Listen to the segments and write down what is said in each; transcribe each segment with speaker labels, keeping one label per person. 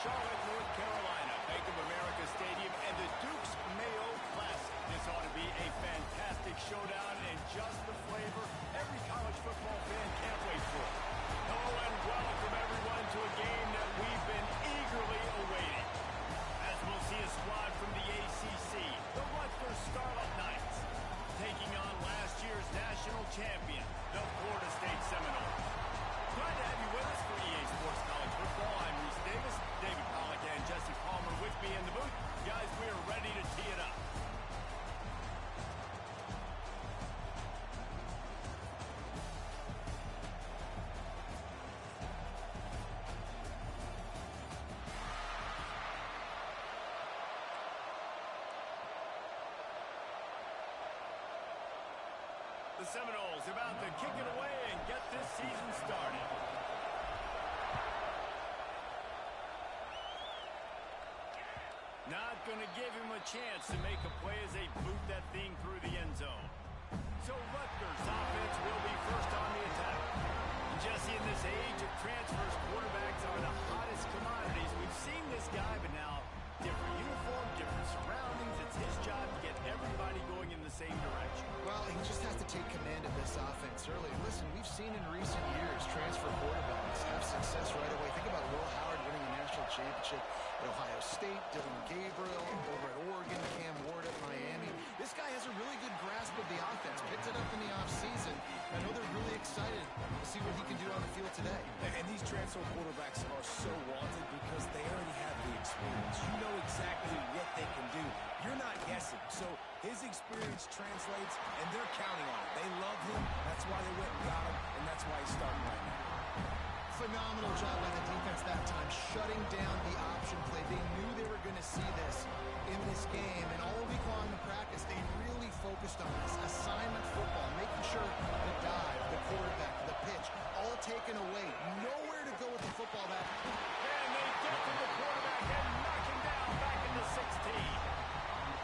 Speaker 1: Charlotte, North Carolina, Bank of America Stadium, and the Duke's Mayo Classic. This ought to be a fantastic showdown and just the flavor every college football fan can't wait for. Hello and welcome everyone to a game that we've been eagerly awaiting. As we'll see a squad from the ACC, the Rutgers Scarlet Knights, taking on last year's national champion, the Florida State Seminoles. Glad to have you with us for EA Sports College Football. I'm Reese Davis, David Pollack and Jesse Palmer with me in the booth. Guys, we are ready to tee it up. The Seminoles about to kick it away and get this season started. Not going to give him a chance to make a play as they boot that thing through the end zone. So Rutgers offense will be first on the attack. Jesse, in this age of transfers, quarterbacks are the hottest commodities. We've seen this guy, but now different uniform, different surroundings. It's his job to get everybody going in the same direction.
Speaker 2: Well, he just has to take command of this offense early. Listen, we've seen in recent years transfer quarterbacks have success right away. Think about Will Howard winning a national championship at Ohio State, Dylan Gabriel over at Oregon, Cam Ward at Miami. This guy has a really good grasp of the offense, picked it up in the offseason. I know they're really excited to see what he can do on the field today.
Speaker 3: And these transfer quarterbacks are so wanted because they already have the experience. You know exactly what they can do. You're not guessing. So his experience translates, and they're counting on it. They love him. That's why they went and got him, and that's why he's starting right now.
Speaker 2: Phenomenal job by the defense that time, shutting down the option play. They knew they were going to see this in this game, and all week long in practice, they really focused on this. Assignment football, making sure the dive, the quarterback, the pitch, all taken away. Nowhere to go with the football back.
Speaker 1: And they get to the quarterback and knock him down back in the 16.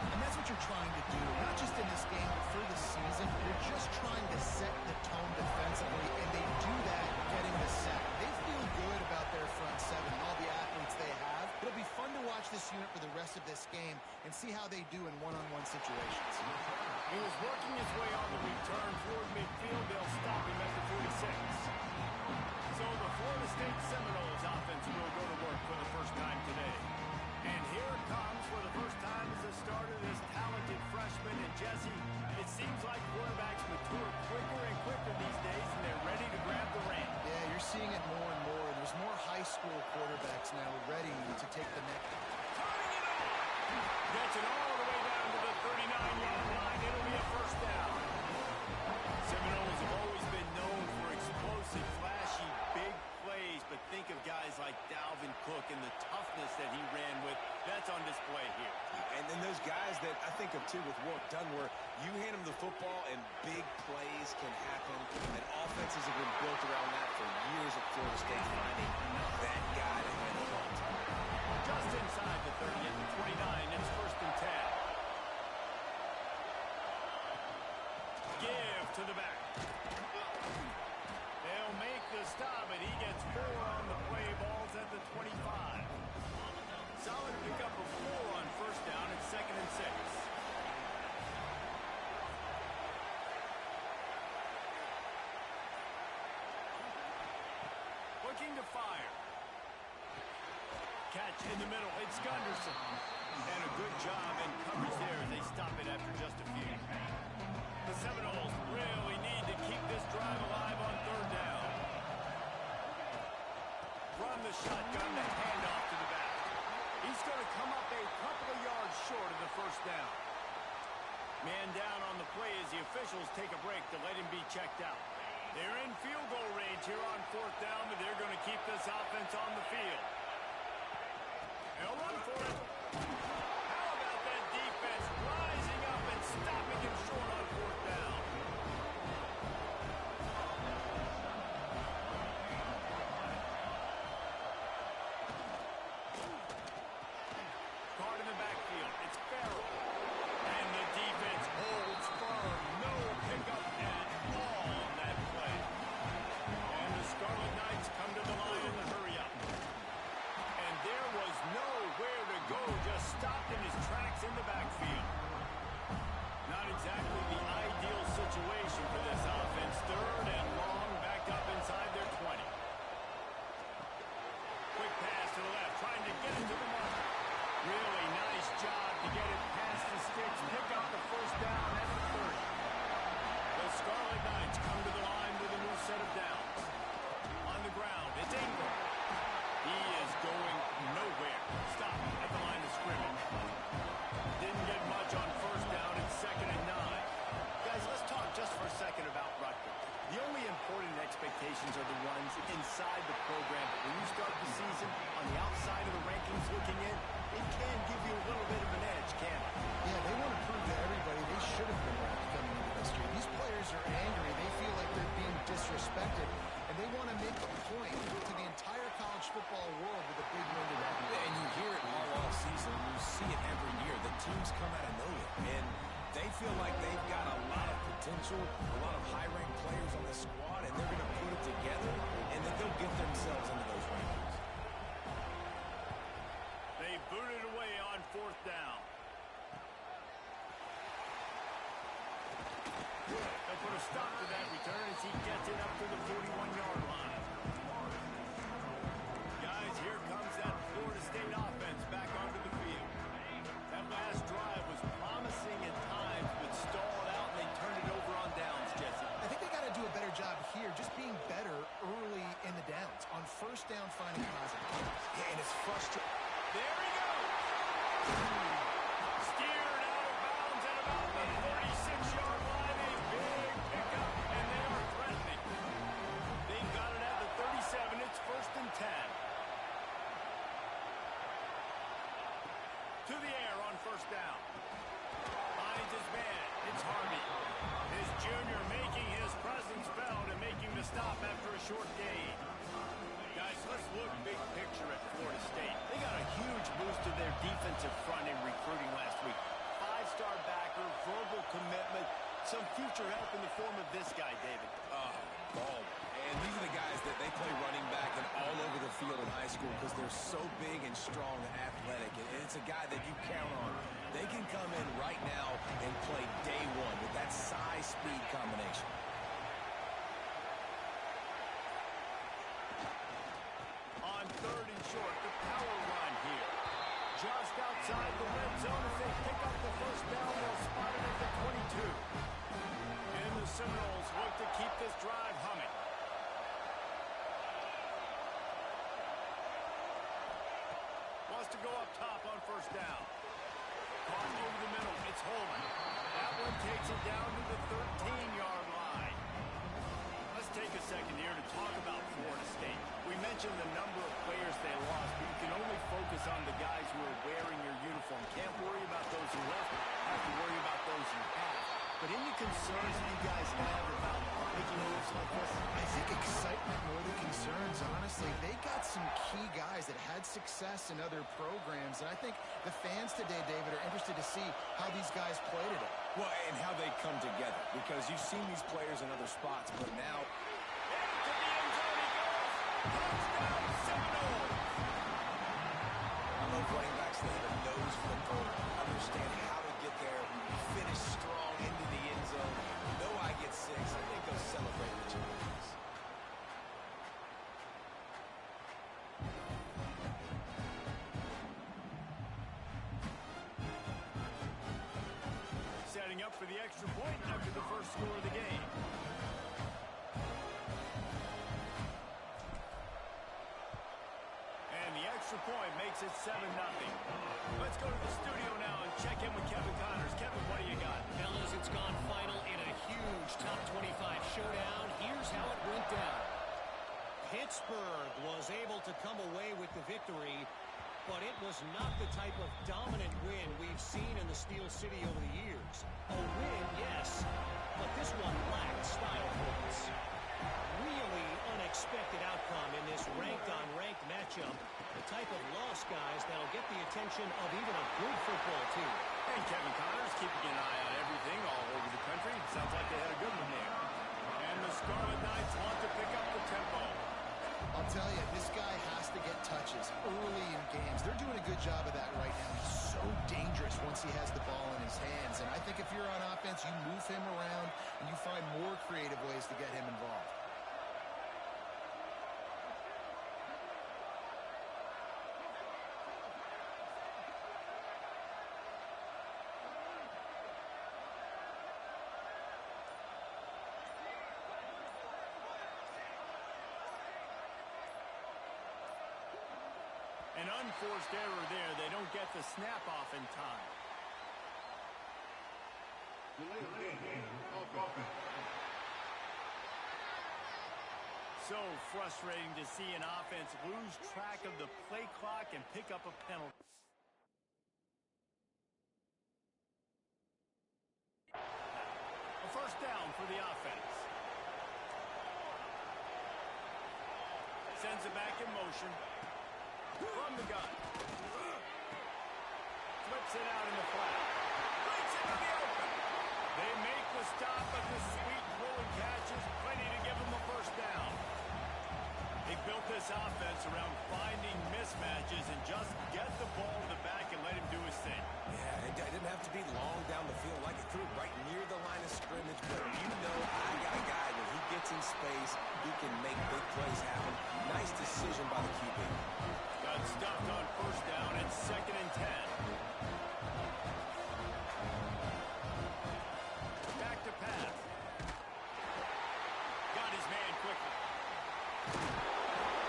Speaker 2: And that's what you're trying to do, not just in this game, but for the season. You're just trying to set the tone defensively, and they do that getting the sack. They feel good about their front seven and all the athletes they have. It'll be fun to watch this unit for the rest of this game and see how they do in one-on-one situations.
Speaker 1: He was working his way on the return toward midfield. They'll stop him at the 46. So the Florida State Seminoles offense will go to work for the first time today. And here it comes for the first time as the starter, this talented freshman. And Jesse, it seems like quarterbacks mature quicker and quicker these days, and they're ready to grab the reins.
Speaker 2: Yeah, you're seeing it more and more. There's more high school quarterbacks now ready to take the next.
Speaker 1: Turning it on! Gets it all the way down to the 39-yard line. It'll be a first down. Seminoles have always been known for explosive, flashy, big plays, but think of guys like Dalvin Cook and the toughness that he ran with. That's on display here.
Speaker 3: And then those guys that I think of, too, with Warwick Dunn, where you hand them the football and big plays can happen. And offenses have been built around that for years at Florida State, finding that guy to handle all the time.
Speaker 1: Just inside the 30 at the 29, it's first and 10. Give to the back. They'll make the stop, and he gets 4 on the play. Ball's at the 25. Solid pickup of 4 on first down. It's second and 6. Looking to fire. Catch in the middle. It's Gunderson. And a good job in coverage there as they stop it after just a few. The Seminoles really need to keep this drive alive on third down. From the shotgun, the handoff to the back. He's going to come up a couple of yards short of the first down. Man down on the play as the officials take a break to let him be checked out. They're in field goal range here on fourth down, but they're going to keep this offense on the field. They'll run for it. How about that defense rising up and stopping him short on fourth down? Guard in the backfield. It's Farrell. And the defense holds firm. No pickup at all on that play. And the Scarlet Knights come to the line in the hurry up. And there was situations are the ones inside the program. But when you start the season on the outside of the rankings looking in, it can give you a little bit of an edge, can't it?
Speaker 2: Yeah, they want to prove to everybody they should have been ranked coming into this year. These players are angry. They feel like they're being disrespected, and they want to make a point to the entire college football world with a big win today.
Speaker 3: And you hear it all off season. You see it every year. The teams come out of nowhere, and they feel like they've got a lot of potential, a lot of high-ranked players on the squad, and they're going to put it together, and then they'll get themselves into those rankings.
Speaker 1: They booted away on fourth down. They'll put a stop to that return as he gets it up to the 41-yard line. Guys, here comes that Florida State offense back onto the field. That last drive was promising at times, but stalled out, and they turned it over on downs, Jesse.
Speaker 2: I think they got to do a better job here, just being better early in the downs. On first down, finding positive plays.
Speaker 3: Yeah, and it's frustrating.
Speaker 1: There he goes. Steered out of bounds at about the 36-yard line. A big pickup, and they are threatening. They got it at the 37. It's first and 10. To the air on first down. Finds his man. It's Harvey. His junior making his presence felt and making the stop after a short gain. Guys, let's look big picture at Florida State. They got a huge boost to their defensive front in recruiting last week. Five-star backer, verbal commitment, some future help in the form of this guy, David.
Speaker 3: Ball. And these are the guys that they play running back and all over the field in high school because they're so big and strong and athletic. And it's a guy that you count on. They can come in right now and play day one with that size-speed combination.
Speaker 1: On third and short, the power run here. Just outside the red zone as they pick up the first down. They'll spot it at the 22. And the Seminoles look to keep this drive humming. Wants to go up top on first down. Caught over the middle. It's Holman. That one takes it down to the 13-yard line. Let's take a second here to talk about Florida State. We mentioned the number of players they lost, but you can only focus on the guys who are wearing your uniform. Can't worry about those who left. Have to worry about those who have. But any concerns you guys have about making moves like this?
Speaker 2: I think excitement more than concerns, honestly. They got some key guys that had success in other programs, and I think the fans today, David, are interested to see how these guys play today.
Speaker 3: Well, and how they come together because you've seen these players in other spots, but now...
Speaker 1: Into the end zone he goes! Touchdown, Seminoles!
Speaker 3: I love running backs that have a nose for the goal, understand how to get there, finish strong into the end zone. Know I get six, I think they'll celebrate with you.
Speaker 1: Setting up for the extra point after the first score of the game. And the extra point makes it 7-0. Let's go to the studio now and check in with Kevin Connors. Kevin, what do you got?
Speaker 4: Fellas, it's gone final in a huge top 25 showdown. Here's how it went down. Pittsburgh was able to come away with the victory, but it was not the type of dominant win we've seen in the Steel City over the years. A win, yes, but this one lacked style points. Really unexpected outcome in this ranked-on-ranked matchup. The type of loss, guys, that'll get the attention of even a good football team.
Speaker 1: And Kevin Connors keeping an eye on everything all over the country. Sounds like they had a good one there. And the Scarlet Knights want to pick up the tempo.
Speaker 2: I'll tell you, this guy has to get touches early in games. They're doing a good job of that right now. He's so dangerous once he has the ball in his hands. And I think if you're on offense, you move him around and you find more creative ways to get him involved.
Speaker 1: An unforced error there. They don't get the snap off in time. so frustrating to see an offense lose track of the play clock and pick up a penalty. A first down for the offense. Sends it back in motion. From the gun. Flips it out in the flat. Breaks into the open. They make the stop, but the sweet rolling catch is plenty to give them a first down. They built this offense around finding mismatches and just get the ball to the back and let him do his thing.
Speaker 3: Yeah, it didn't have to be long down the field. Like it threw it right near the line of scrimmage. But you know I got a guy, when he gets in space, he can make big plays happen. Nice decision by the QB.
Speaker 1: Got stuffed on first down. It's 2nd and 10. Back to pass. Got his man quickly.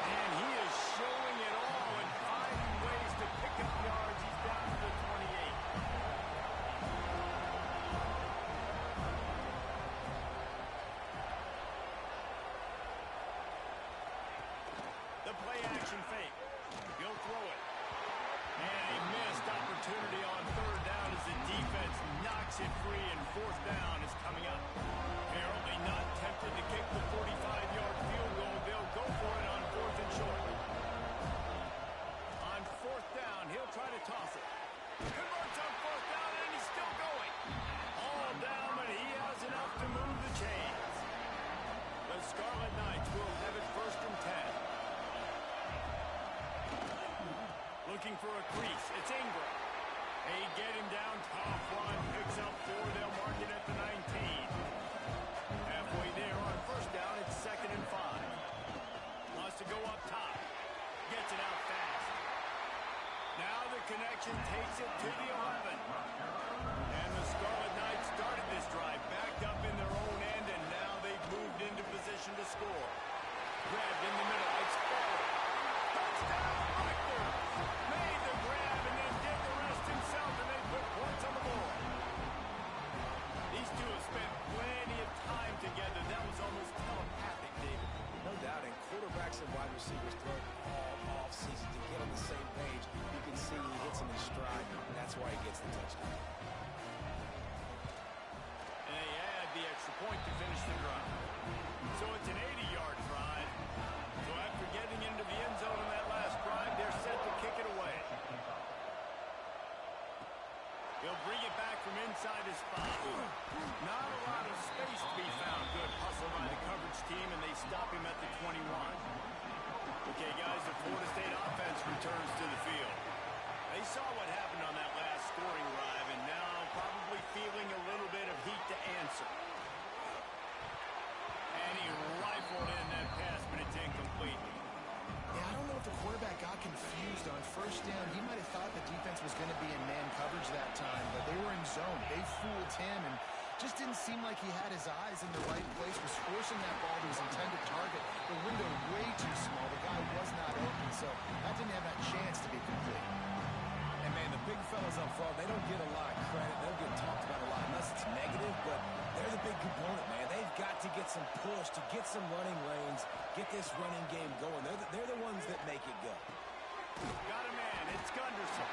Speaker 1: And he is showing it all and finding ways to pick up yards. He's down to the 28. The play action fake. He'll throw it. And a missed opportunity on 3rd down as the defense knocks it free, and 4th down is coming up. Apparently not tempted to kick the 45-yard field goal. They'll go for it on 4th and short. On 4th down, he'll try to toss it. Converts on 4th down, and he's still going. All down, but he has enough to move the chains. The Scarlet Knights will have it 1st and 10. Looking for a crease. It's Ingram. They get him down. Top one. Picks up 4. They'll mark it at the 19. Halfway there on first down. It's 2nd and 5. Wants to go up top. Gets it out fast. Now the connection takes it to the 11. And the Scarlet Knights started this drive backed up in their own end, and now they've moved into position to score. Grabbed in the middle. It's forward. Touchdown, Rutgers! Made the grab and then did the rest himself, and they put points on the board. These two have spent plenty of time together. That was almost telepathic, David.
Speaker 3: No doubt, and quarterbacks and wide receivers throw all off-season to get on the same page. You can see he hits him in stride, and that's why he gets the touchdown.
Speaker 1: And they add the extra point to finish the drive. So it's an 80-yard drive. So after getting into the end zone in that last drive, they're set to kick it away. He'll bring it back from inside his 5. Not a lot of space to be found. Good hustle by the coverage team, and they stop him at the 21. Okay, guys, the Florida State offense returns to the field. They saw what happened on that last scoring drive, and now probably feeling a little bit of heat to answer. And he rifled in that pass, but it's incomplete.
Speaker 2: Yeah, I don't know if the quarterback got confused on first down. He might have thought the defense was going to be in man coverage that time, but they were in zone. They fooled him and just didn't seem like he had his eyes in the right place, was forcing that ball to his intended target. The window way too small. The guy was not open, so that didn't have that chance to be complete.
Speaker 3: And, man, the big fellas up front, they don't get a lot of credit. They don't get talked about a lot unless it's negative, but they're the big component, man. They've got to get some push, to get some running lanes, get this running game going. They're the ones that make it go.
Speaker 1: Got a man. It's Gunderson.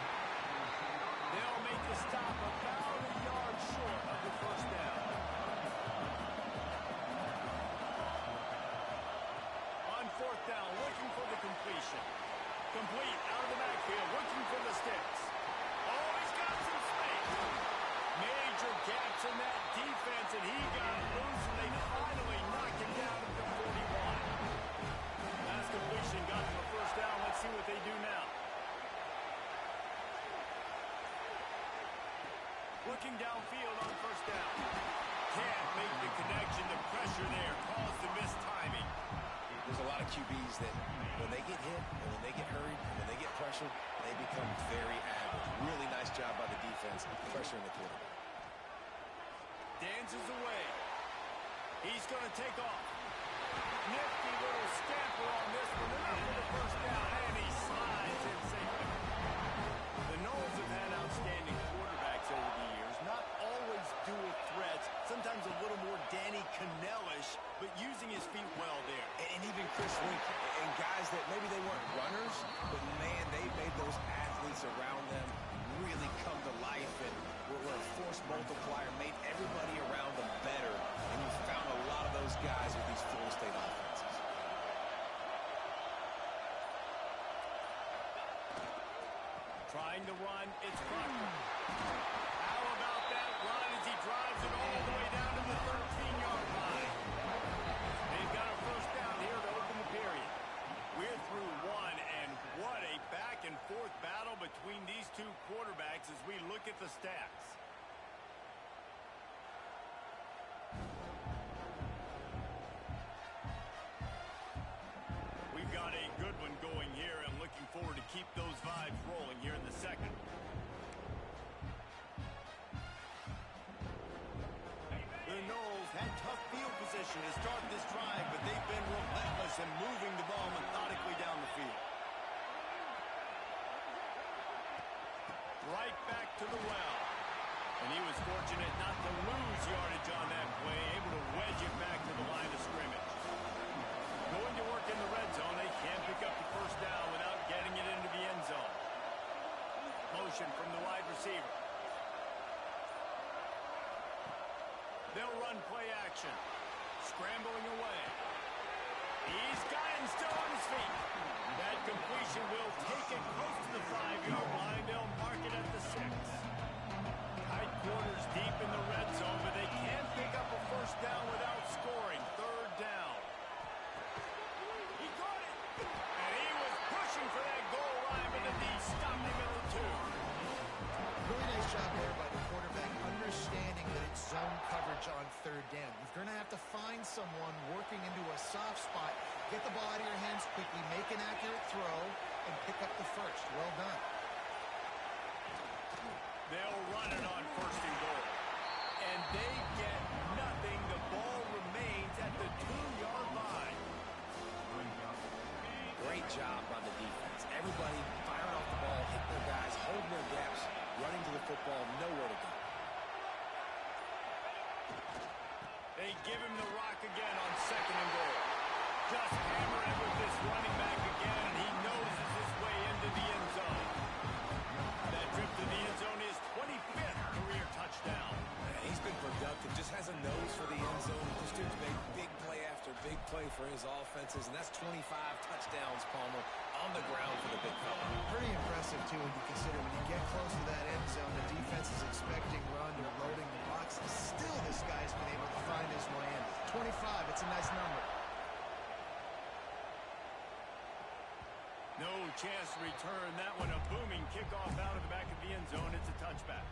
Speaker 1: They'll make the stop about a yard short of the first down. On 4th down, looking for the completion. Complete out of the backfield, looking for the sticks. Oh, he's got some space. Major gaps in that defense, and he got loose, and they finally knocked him down at the 41. Last completion got him a first down. Let's see what they do now. Looking downfield on first down. Can't make the connection. The pressure there caused the missed timing.
Speaker 3: There's a lot of QBs that when they get hit and when they get hurried and when they get pressured, they become very average. Really nice job by the defense pressuring the quarterback.
Speaker 1: Dances away. He's going to take off. Nifty little scamper on this one. Enough for the first down, and he slides in safely. The Knowles have had outstanding quarterbacks over the years. Not always dual threats. Sometimes a little more Danny Cannell-ish, but using his feet well there.
Speaker 3: And even Chris this week. And guys that maybe they weren't runners, but man, they made those athletes around them really come to life and were a force multiplier, made everybody around them better. And you found a lot of those guys with these Florida State offenses.
Speaker 1: Trying to run, it's Rutgers. How about that run as he drives it all the way down to the 13-yard line? They've got a first down here to open the period. We're through one, and what a back-and-forth battle between these two quarterbacks as we look at the stats. We've got a good one going here, and looking forward to keep those vibes rolling here in the second. The Noles had tough field position to start this drive, but they've been relentless in moving the ball methodically down the field. Right back to the well. And he was fortunate not to lose yardage on that play, able to wedge it back to the line of scrimmage. Going to work in the red zone, they can't pick up the first down without getting it into the end zone. Motion from the wide receiver. They'll run play action. Scrambling away. He's got him still on his feet. That completion will take it close to the 5-yard line. They'll mark it at the 6. Tight quarters deep in the red zone, but they can't pick up a first down without scoring. Third down. He got it. And he was pushing for that goal line, but the D stopped him at the 2.
Speaker 2: Really nice job there by the quarterback, understanding that it's zone coverage on third down. You're going to have to find someone working into a soft spot, get the ball out of your hands quickly, make an accurate throw, and pick up the first. Well done.
Speaker 1: They'll run it on first and goal. And they get nothing. The ball remains at the 2-yard line.
Speaker 3: Great job by the defense. Everybody firing off the ball, hitting their guys, holding their gaps, running to the football, nowhere to go.
Speaker 1: They give him the rock again on second and goal. Just hammering with this running back again, and he noses his way into the end zone. That trip to the end zone is 25th career touchdown.
Speaker 3: Man, he's been productive, just has a nose for the end zone. This dude's made big play after big play for his offenses, and that's 25 touchdowns, Palmer, on the ground for the big fella.
Speaker 2: Pretty impressive, too, when you consider when you get close to that end zone, the defense is expecting run or loading the box. Still, this guy's been able to find his way in. 25, it's a nice number.
Speaker 1: No chance to return that one. A booming kickoff out of the back of the end zone. It's a touchback.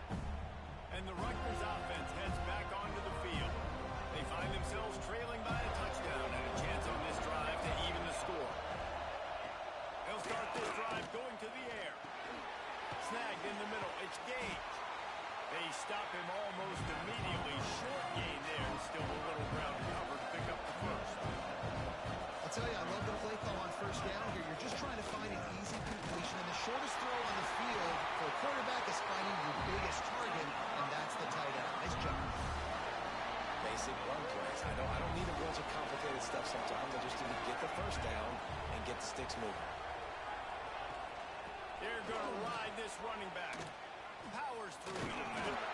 Speaker 1: And the Rutgers offense heads back onto the field. They find themselves trailing by a touchdown and a chance on this drive to even the score. They'll start this drive going to the air. Snagged in the middle. It's Gage. They stop him almost immediately. Short gain there. Still a little ground cover to pick up the first.
Speaker 2: I'll tell you, I love the play call on first down here. You're just trying to find an easy completion, and the shortest throw on the field for a quarterback is finding your biggest target, and that's the tight end. Nice job.
Speaker 3: Basic run plays. I don't need a bunch of complicated stuff sometimes. I just need to get the first down and get the sticks moving.
Speaker 1: They're going to ride this running back. Powers through the defender.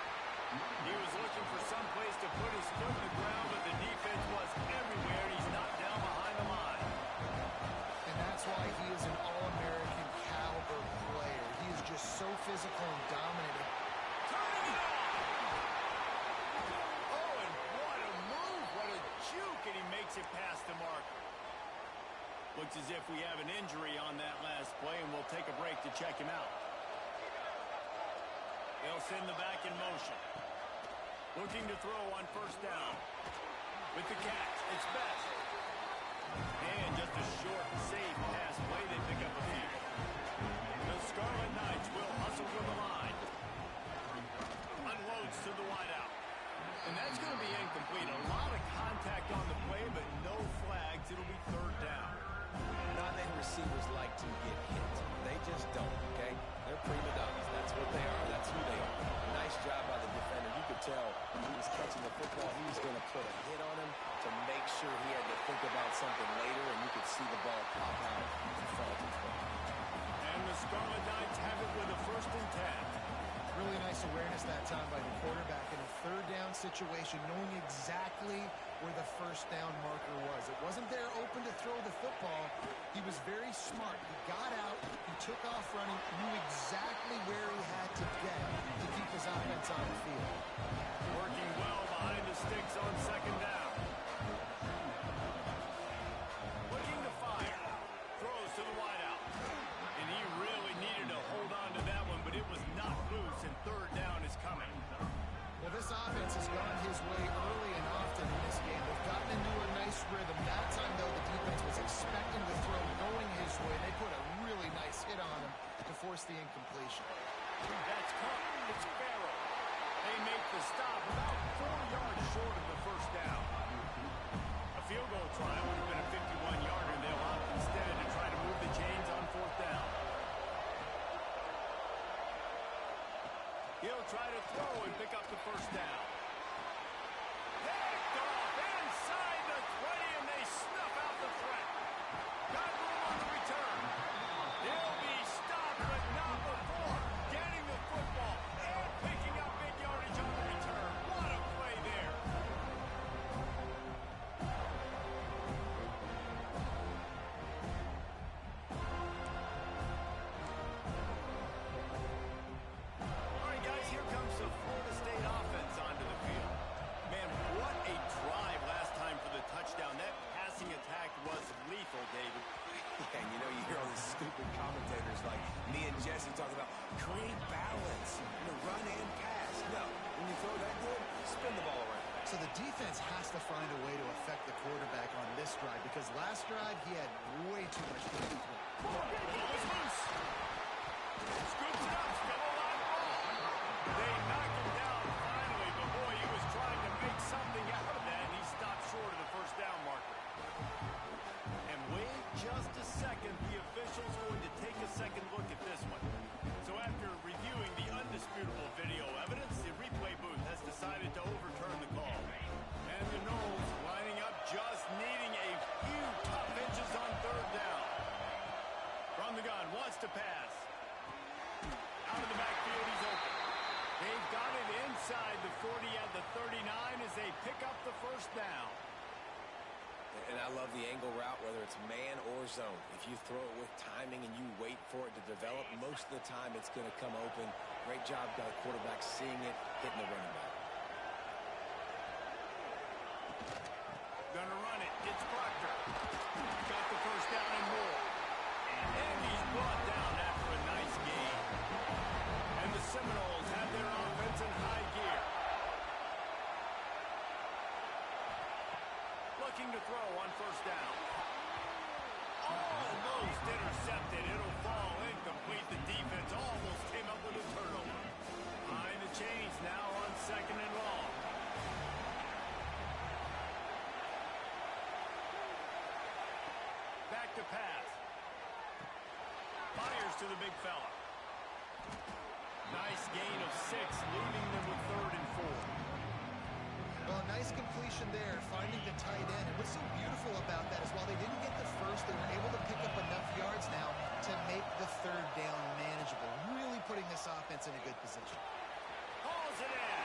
Speaker 1: He was looking for some place to put his foot in the ground, but the defense was everywhere, and he's knocked down behind the line.
Speaker 2: And that's why he is an All-American caliber player. He is just so physical and dominant.
Speaker 1: Turning it on! Oh, and what a move, what a juke, and he makes it past the marker. Looks as if we have an injury on that last play, and we'll take a break to check him out. They'll send the back in motion. Looking to throw on first down. With the catch, it's Best. And just a short, safe pass play. They pick up a few. The Scarlet Knights will hustle for the line. Unloads to the wideout. And that's going to be incomplete. A lot of contact on the play, but no flags. It'll be third down.
Speaker 3: Not many receivers like to get hit. They just don't, okay? They're prima donnas. That's what they are. That's who they are. Nice job by the defender. You could tell when he was catching the football, he was going to put a hit on him to make sure he had to think about something later, and you could see the
Speaker 2: situation, knowing exactly where the first down marker was. It wasn't there open to throw the football. He was very smart. He got out, he took off running, knew exactly where he had to get to keep his offense on the field.
Speaker 1: Working well behind the sticks on second down. Looking to fire. Throws to the wideout. And he really needed to hold on to that one, but it was not loose, and third down is coming.
Speaker 2: Well, this offense has gone his way early and often in this game. They've gotten into a nice rhythm. That time, though, the defense was expecting the throw going his way. They put a really nice hit on him to force the incompletion.
Speaker 1: That's caught. It's Farrell. They make the stop about 4 yards short of the first down. A field goal try would have been a 51-yarder. They'll opt instead to try to move the chains on fourth down. He'll try to throw and pick up the first down. Picked off inside the 20, and they snuff out the threat. Got room on the return. He'll be stopped, but not before getting the football and picking up big yardage on the return. What a play there. All right, guys, here comes the Florida State offense onto the field. Man, what a drive last time for the touchdown. That passing attack was lethal, David.
Speaker 3: And you know, you hear all these stupid commentators like me and Jesse talk about create balance, run and pass. No, when you throw that good, spin the ball around.
Speaker 2: So the defense has to find a way to affect the quarterback on this drive because last drive he had way too much time to throw.
Speaker 1: Ball is loose. Scoops it up. Still a live ball. They knock him down finally, but boy, he was trying to make something out of that, and he stopped short of the first down marker. And wait just a second. The official's going to take a second look at this one. So after reviewing the undisputable video evidence, the replay booth has decided to overturn the call. And the Noles lining up, just needing a few tough inches on third down. From the gun, wants to pass. Out of the backfield, he's open. They've got it inside the 40 at the 39 as they pick up the first down.
Speaker 3: And I love the angle route, whether it's man or zone. If you throw it with timing and you wait for it to develop, most of the time it's going to come open. Great job by the quarterback seeing it, hitting the running back.
Speaker 1: Gonna run it. It's Proctor. Got the first down and more. And he's brought down after a nice gain. And the Seminoles have their offense in high gear. Looking to throw on first down. Almost intercepted. It'll fall incomplete. The defense almost came up with a turnover. Behind the chains now on second and long. Back to pass. Fires to the big fella. Nice gain of 6, leaving them with third and 4.
Speaker 2: Well, a nice completion there, finding the tight end. And what's so beautiful about that is while they didn't get the first, they were able to pick up enough yards now to make the third down manageable, really putting this offense in a good position.
Speaker 1: Hauls it in.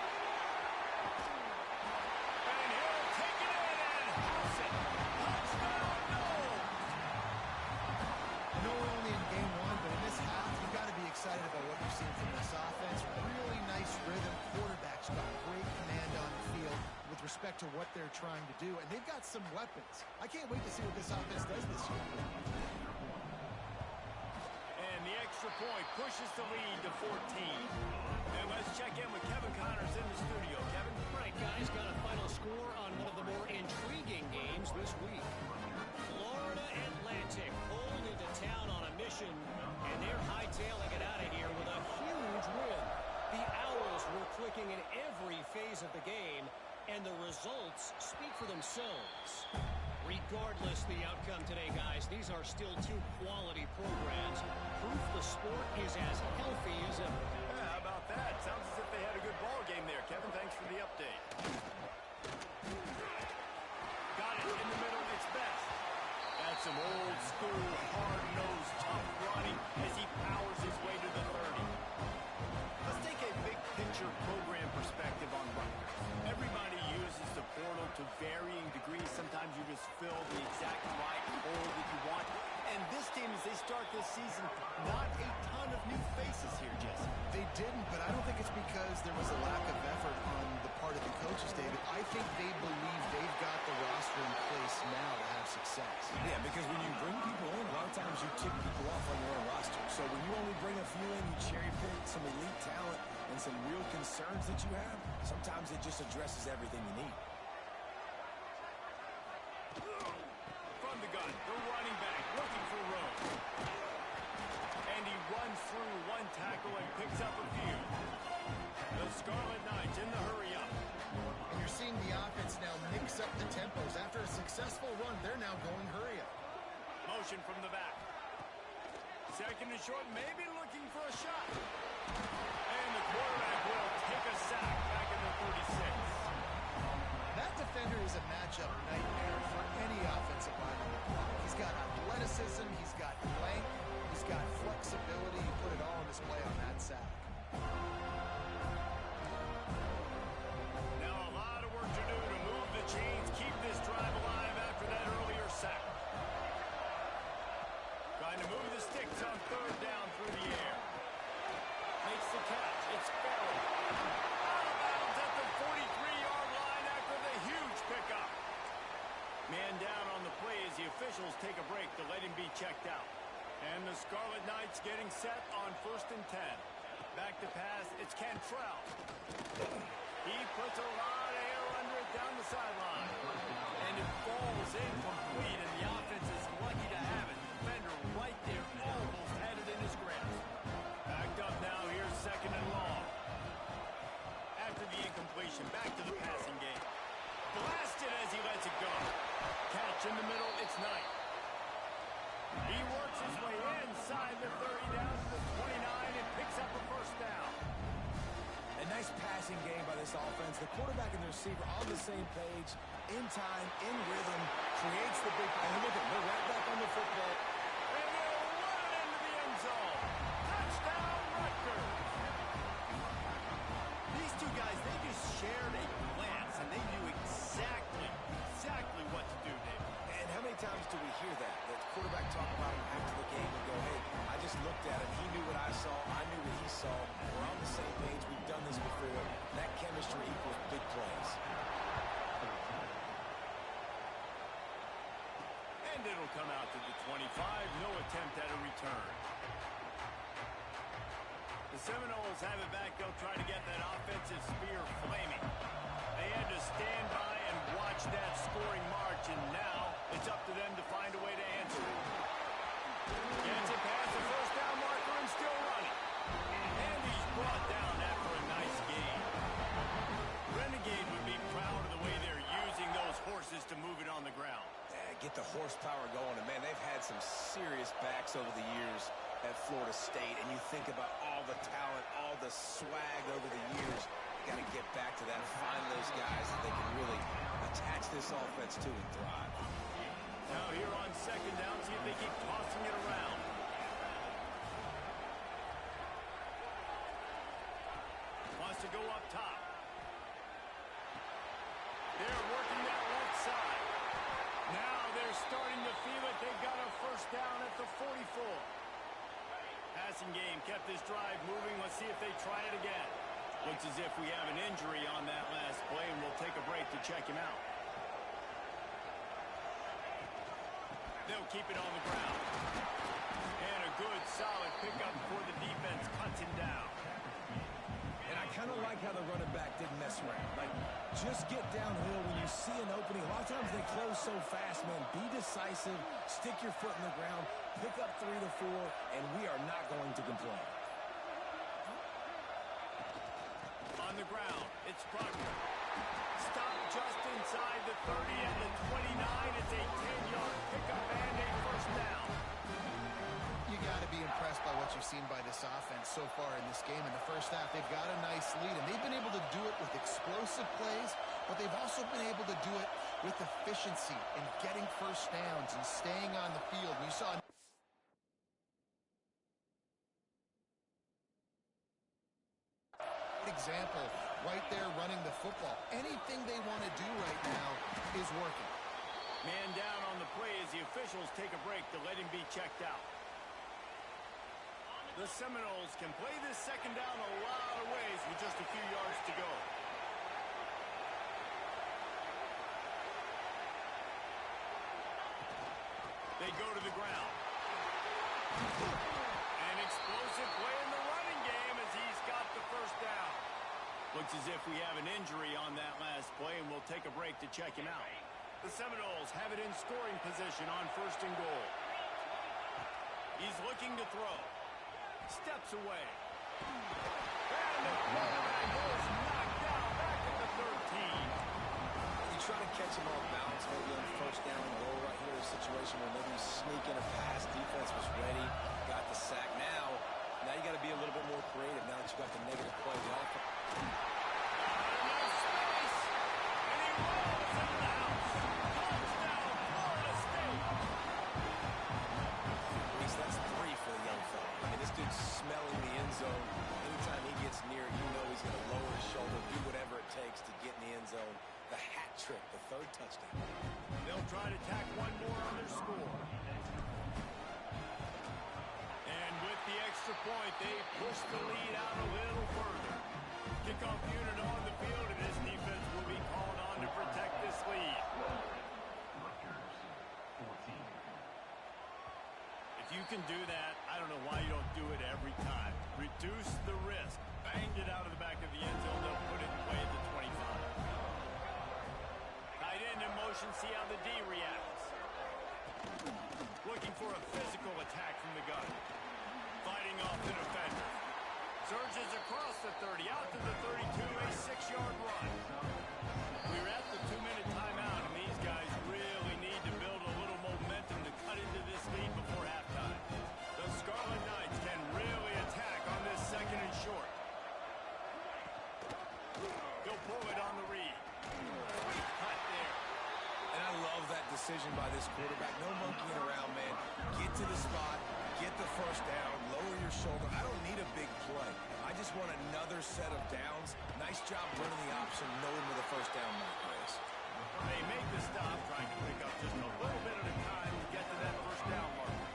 Speaker 1: And he'll take it in and house it. Touchdown, Noles.
Speaker 2: No only in game one, but in this half, you've got to be excited about what you've seen from this offense. Really nice rhythm. Quarterback's got great command on the field with respect to what they're trying to do. And they've got some weapons. I can't wait to see what this offense does this year.
Speaker 1: And the extra point pushes the lead to 14. And let's check in with Kevin Connors in the studio. Kevin?
Speaker 4: Right, guys, got a final score on one of the more intriguing games this week. Florida Atlantic pulled into town on a mission, and they're hightailing it out of here with a huge win. The Owls were clicking in every phase of the game, and the results speak for themselves. Regardless the outcome today, guys, these are still two quality programs. Proof the sport is as healthy as ever.
Speaker 1: Yeah, how about that? Sounds as if they had a good ball game there. Kevin, thanks for the update. Got it in the middle. It's Best. That's some old school, hard-nosed, tough running as he powers his way to the 30. Let's take a big picture program perspective on Rutgers. Everybody start this season, not a ton of new faces here, Jesse.
Speaker 2: They didn't, but I don't think it's because there was a lack of effort on the part of the coaches, David. I think they believe they've got the roster in place now to have success.
Speaker 3: Yeah, because when you bring people in, a lot of times you tick people off on your own roster. So when you only bring a few in, you cherry pick some elite talent and some real concerns that you have, sometimes it just addresses everything you need.
Speaker 1: From the gun, the running back looking for room. And he runs through one tackle and picks up a few. The Scarlet Knights in the hurry up.
Speaker 2: And you're seeing the offense now mix up the tempos. After a successful run, they're now going hurry up.
Speaker 1: Motion from the back. Second and short, maybe looking for a shot. And the quarterback will take a sack back in the 36.
Speaker 2: That defender is a matchup nightmare for any offensive lineman. He's got athleticism, he's got length, he's got flexibility. You put it all on display on that sack.
Speaker 1: Now a lot of work to do to move the chains, keep this drive alive after that earlier sack. Trying to move the sticks on third down through the air. Makes the catch. It's Farrell. Out of bounds at the 43-yard line after the huge pickup. Man down on the play as the officials take a break to let him be checked out. And the Scarlet Knights getting set on 1st and 10. Back to pass. It's Cantrell. He puts a lot of air under it down the sideline. And it falls incomplete, and the offense is lucky to have it. Defender right there, almost had it in his grasp. Backed up now, here's 2nd and long. After the incompletion, back to the passing game. Blasted as he lets it go. Catch in the middle, it's Knight. He works his way inside the 30 down to the 29 and picks up a first down.
Speaker 3: A nice passing game by this offense. The quarterback and the receiver on the same page, in time, in rhythm, creates the big play. Look at them, they're right back on the football.
Speaker 1: And they'll run it into the end zone. Touchdown, Rutgers. These two guys, they just shared a glance, and they knew exactly what to do, David.
Speaker 3: And how many times do we hear that? The quarterback talk about him after the game and go, hey, I just looked at him. He knew what I saw. I knew what he saw. We're on the same page. We've done this before. That chemistry equals big plays.
Speaker 1: And it'll come out to the 25. No attempt at a return. The Seminoles have it back. They'll try to get that offensive spear flaming. They had to stand by and watch that scoring march, and now it's up to them to find a way to answer it. Gets it past the first down marker and still running. And he's brought down after a nice gain. Renegade would be proud of the way they're using those horses to move it on the ground.
Speaker 3: Get the horsepower going. And, man, they've had some serious backs over the years at Florida State. And you think about all the talent, all the swag over the years. Got to get back to that, find those guys that they can really attach this offense to and thrive.
Speaker 1: Now here on 2nd down, see if they keep tossing it around. Wants to go up top. They're working that left side. Now they're starting to feel it. They've got a first down at the 44. Passing game kept this drive moving. Let's see if they try it again. Looks as if we have an injury on that last play, and we'll take a break to check him out. They'll keep it on the ground. And a good, solid pickup before the defense cuts him down.
Speaker 3: And I kind of like how the running back didn't mess around. Like, just get downhill when you see an opening. A lot of times they close so fast, man. Be decisive, stick your foot in the ground, pick up 3 to 4, and we are not going to complain.
Speaker 1: On the ground, it's Proctor. Stopped just inside the 30 and the 29. It's a 10-yard pickup and a first down.
Speaker 2: You got to be impressed by what you've seen by this offense so far in this game. In the first half, they've got a nice lead, and they've been able to do it with explosive plays, but they've also been able to do it with efficiency and getting first downs and staying on the field. And you saw example right there running the football. Anything they want to do right now is working.
Speaker 1: Man down on the play as the officials take a break to let him be checked out. The Seminoles can play this second down a lot of ways with just a few yards to go. They go to the ground. An explosive play in the running game as he's got the first down. Looks as if we have an injury on that last play, and we'll take a break to check him out. The Seminoles have it in scoring position on 1st and goal. He's looking to throw. Steps away. And the quarterback goes knocked down back at the 13.
Speaker 3: You try to catch him off balance, maybe on 1st down and goal right here. A situation where maybe he's sneaking a pass. Defense was ready. Got the sack. Now you got to be a little bit more creative now that you got the negative play. The offense.
Speaker 1: Enough space. And he rolls into the house. Touchdown, Florida State.
Speaker 3: That's 3 for the young fella. I mean, this dude's smelling the end zone. Anytime he gets near it, you know he's going to lower his shoulder, do whatever it takes to get in the end zone. The hat trick, the 3rd touchdown.
Speaker 1: They'll try to tack one more on their score. And with the extra point, they push the lead out a little further. Kickoff unit on the field, and this defense will be called on to protect this lead.
Speaker 5: Rutgers, 14.
Speaker 1: If you can do that, I don't know why you don't do it every time. Reduce the risk. Banged it out of the back of the end zone. They'll put it in play at the 25. Tight end in motion. See how the D reacts. Looking for a physical attack from the gun. Fighting off the defender. Surges across the 30. Out to the 32. A 6-yard run. We're at the 2-minute timeout, and these guys really need to build a little momentum to cut into this lead before halftime. The Scarlet Knights can really attack on this 2nd and short. He'll pull it on the read. Sweet cut there.
Speaker 3: And I love that decision by this quarterback. No monkeying around, man. Get to the spot, get the 1st down, lower your shoulder. I don't need a big play. I just want another set of downs. Nice job running the option, knowing where the 1st down marker is.
Speaker 1: They make the stop, trying to pick up just a little bit at a time to get to that 1st down marker.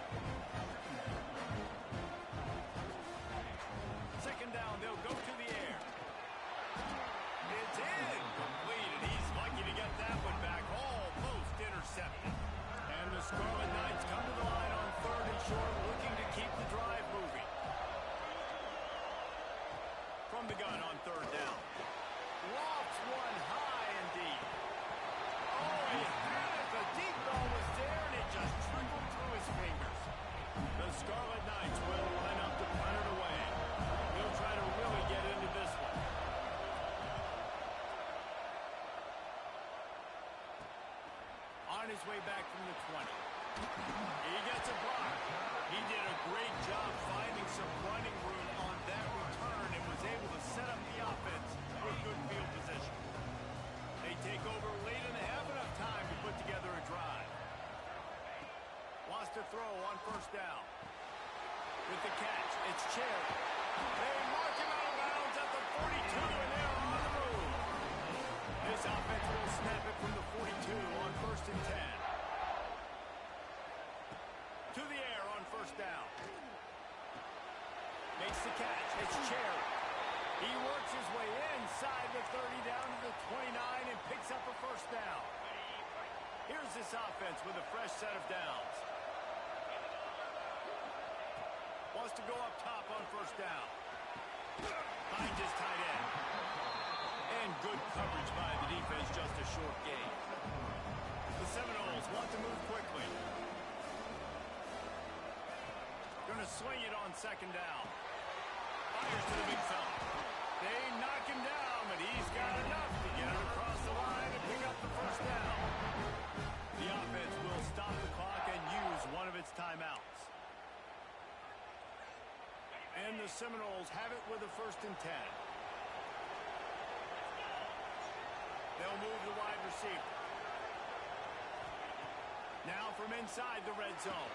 Speaker 1: 2nd down, they'll go to the air. It's incomplete, and he's lucky to get that one back. Almost intercepted. And the Scarlet Knights come to the line on 3rd and short, looking to keep the drive moving. From the gun on 3rd down. Lofts one high and deep. Oh, he had it. The deep ball was there, and it just trickled through his fingers. The Scarlet Knights will line up to punt it away. They'll try to really get into this one. On his way back from the 20. He gets a block. He did a great job finding some running room on that return and was able to set up the offense with good field position. They take over late in the half, enough time to put together a drive. Wants to throw on 1st down. With the catch, it's Cherry. They mark him out of bounds at the 42, and they're on the move. This offense will snap it from the 42 on 1st and 10. To the air on 1st down. Makes the catch. It's Cherry. He works his way inside the 30 down to the 29 and picks up a 1st down. Here's this offense with a fresh set of downs. Wants to go up top on 1st down. Finds his tight end. And good coverage by the defense, just a short gain. The Seminoles want to move quickly. Going to swing it on 2nd down. Fires to the big fella. They knock him down, but he's got enough to get it across the line and pick up the 1st down. The offense will stop the clock and use one of its timeouts. And the Seminoles have it with a 1st and 10. They'll move the wide receiver. Now from inside the red zone.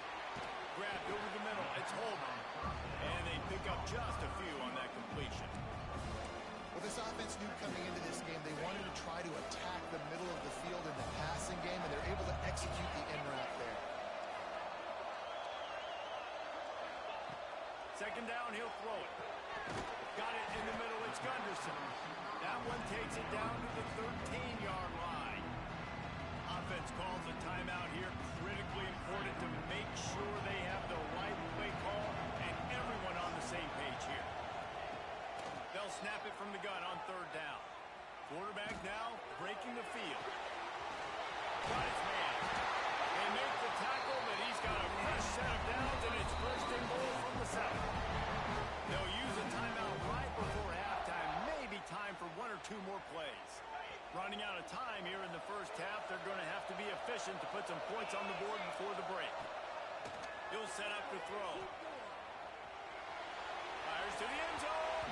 Speaker 1: Grabbed over the middle. It's Holman. And they pick up just a few on that completion.
Speaker 2: Well, this offense knew coming into this game they wanted to try to attack the middle of the field in the passing game, and they're able to execute the in route there.
Speaker 1: Second down, he'll throw it. Got it in the middle, it's Gunderson. That one takes it down to the 13-yard line. Offense calls a timeout here. Critically important to make sure they have the right play call and everyone on the same page here. They'll snap it from the gun on third down. Quarterback now breaking the field. Got his man. They make the tackle, but he's got a fresh set of downs, and it's first and goal from the 7. They'll use a timeout right before halftime. Maybe time for one or two more plays. Running out of time here in the first half. They're going to have to be efficient to put some points on the board before the break. He'll set up to throw. Fires to the end zone.